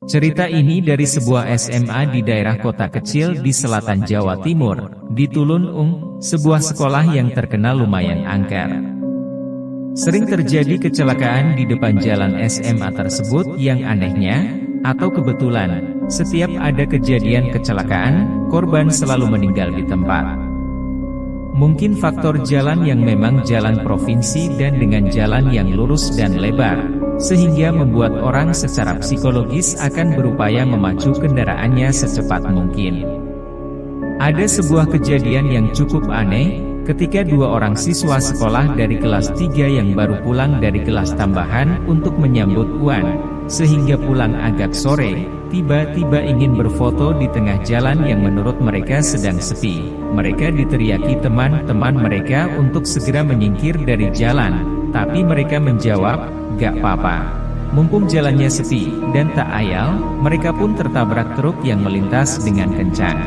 Cerita ini dari sebuah SMA di daerah kota kecil di selatan Jawa Timur, di Tulunung, sebuah sekolah yang terkenal lumayan angker. Sering terjadi kecelakaan di depan jalan SMA tersebut yang anehnya, atau kebetulan, setiap ada kejadian kecelakaan, korban selalu meninggal di tempat. Mungkin faktor jalan yang memang jalan provinsi dan dengan jalan yang lurus dan lebar, sehingga membuat orang secara psikologis akan berupaya memacu kendaraannya secepat mungkin. Ada sebuah kejadian yang cukup aneh, ketika dua orang siswa sekolah dari kelas 3 yang baru pulang dari kelas tambahan untuk menyambut UAN, sehingga pulang agak sore, tiba-tiba ingin berfoto di tengah jalan yang menurut mereka sedang sepi. Mereka diteriaki teman-teman mereka untuk segera menyingkir dari jalan, tapi mereka menjawab, "Gak apa-apa. Mumpung jalannya sepi," dan tak ayal, mereka pun tertabrak truk yang melintas dengan kencang.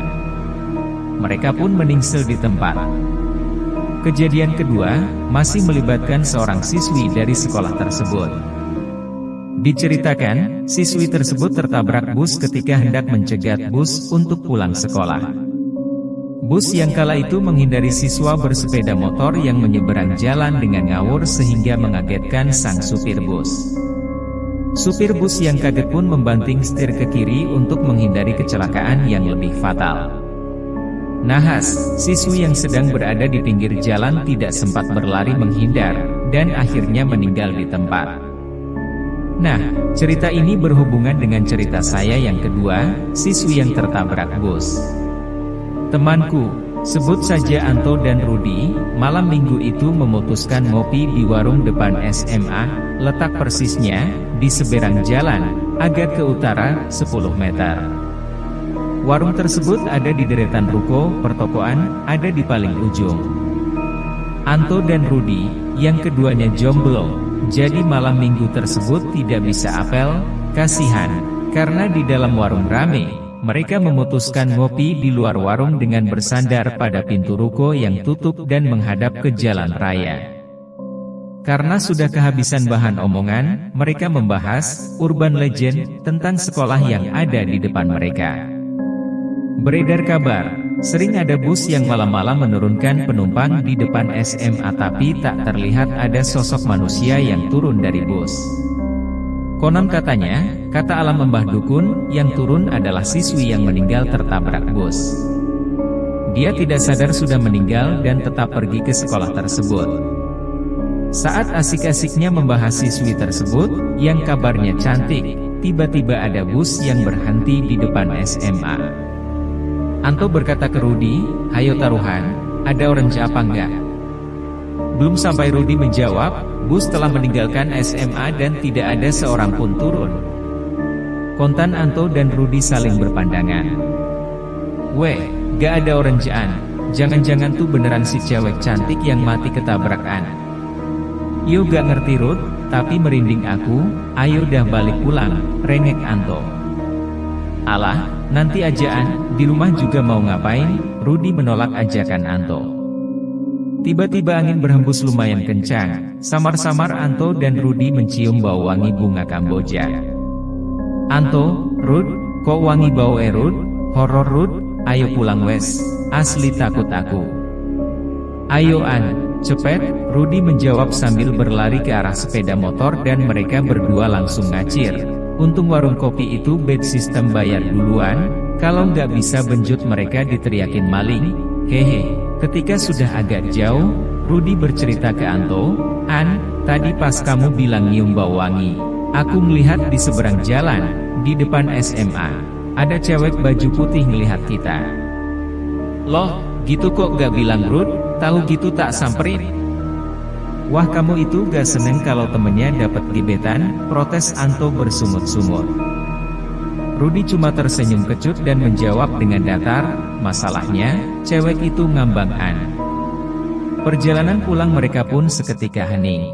Mereka pun meningsil di tempat. Kejadian kedua, masih melibatkan seorang siswi dari sekolah tersebut. Diceritakan, siswi tersebut tertabrak bus ketika hendak mencegat bus untuk pulang sekolah. Bus yang kala itu menghindari siswa bersepeda motor yang menyeberang jalan dengan ngawur sehingga mengagetkan sang supir bus. Supir bus yang kaget pun membanting setir ke kiri untuk menghindari kecelakaan yang lebih fatal. Nahas, siswi yang sedang berada di pinggir jalan tidak sempat berlari menghindar, dan akhirnya meninggal di tempat. Nah, cerita ini berhubungan dengan cerita saya yang kedua, siswi yang tertabrak bus. Temanku, sebut saja Anto dan Rudi, malam minggu itu memutuskan ngopi di warung depan SMA, letak persisnya, di seberang jalan, agak ke utara, 10 meter. Warung tersebut ada di deretan ruko, pertokoan, ada di paling ujung. Anto dan Rudi, yang keduanya jomblo, jadi malam minggu tersebut tidak bisa apel, kasihan, karena di dalam warung rame. Mereka memutuskan ngopi di luar warung dengan bersandar pada pintu ruko yang tutup dan menghadap ke jalan raya. Karena sudah kehabisan bahan omongan, mereka membahas urban legend tentang sekolah yang ada di depan mereka. Beredar kabar, sering ada bus yang malam-malam menurunkan penumpang di depan SMA tapi tak terlihat ada sosok manusia yang turun dari bus. Konon katanya, kata alam Mbah Dukun, yang turun adalah siswi yang meninggal tertabrak bus. Dia tidak sadar sudah meninggal dan tetap pergi ke sekolah tersebut. Saat asik-asiknya membahas siswi tersebut, yang kabarnya cantik, tiba-tiba ada bus yang berhenti di depan SMA. Anto berkata ke Rudi, "Hayo taruhan, ada orange apa enggak?" Belum sampai Rudi menjawab, bus telah meninggalkan SMA dan tidak ada seorang pun turun. Kontan Anto dan Rudi saling berpandangan. "Weh, gak ada orangean, jangan-jangan tuh beneran si cewek cantik yang mati ketabrakan." "Yo gak ngerti Rud, tapi merinding aku, ayo dah balik pulang," rengek Anto. "Alah, nanti ajaan, di rumah juga mau ngapain?" Rudi menolak ajakan Anto. Tiba-tiba angin berhembus lumayan kencang, samar-samar Anto dan Rudi mencium bau wangi bunga Kamboja. "Anto, Rud, kok wangi bau Rud? Horor Rud, ayo pulang wes, asli takut aku." "Ayo An, cepet," Rudi menjawab sambil berlari ke arah sepeda motor dan mereka berdua langsung ngacir. Untung warung kopi itu bed sistem bayar duluan, kalau nggak bisa benjut mereka diteriakin maling, hehe. Ketika sudah agak jauh, Rudi bercerita ke Anto, "An, tadi pas kamu bilang nyium bau wangi, aku melihat di seberang jalan, di depan SMA, ada cewek baju putih ngelihat kita." "Loh, gitu kok gak bilang Rud, tahu gitu tak samperin." "Wah kamu itu gak seneng kalau temennya dapat gebetan," protes Anto bersungut-sungut. Rudi cuma tersenyum kecut dan menjawab dengan datar, "Masalahnya, cewek itu ngambang An." Perjalanan pulang mereka pun seketika hening.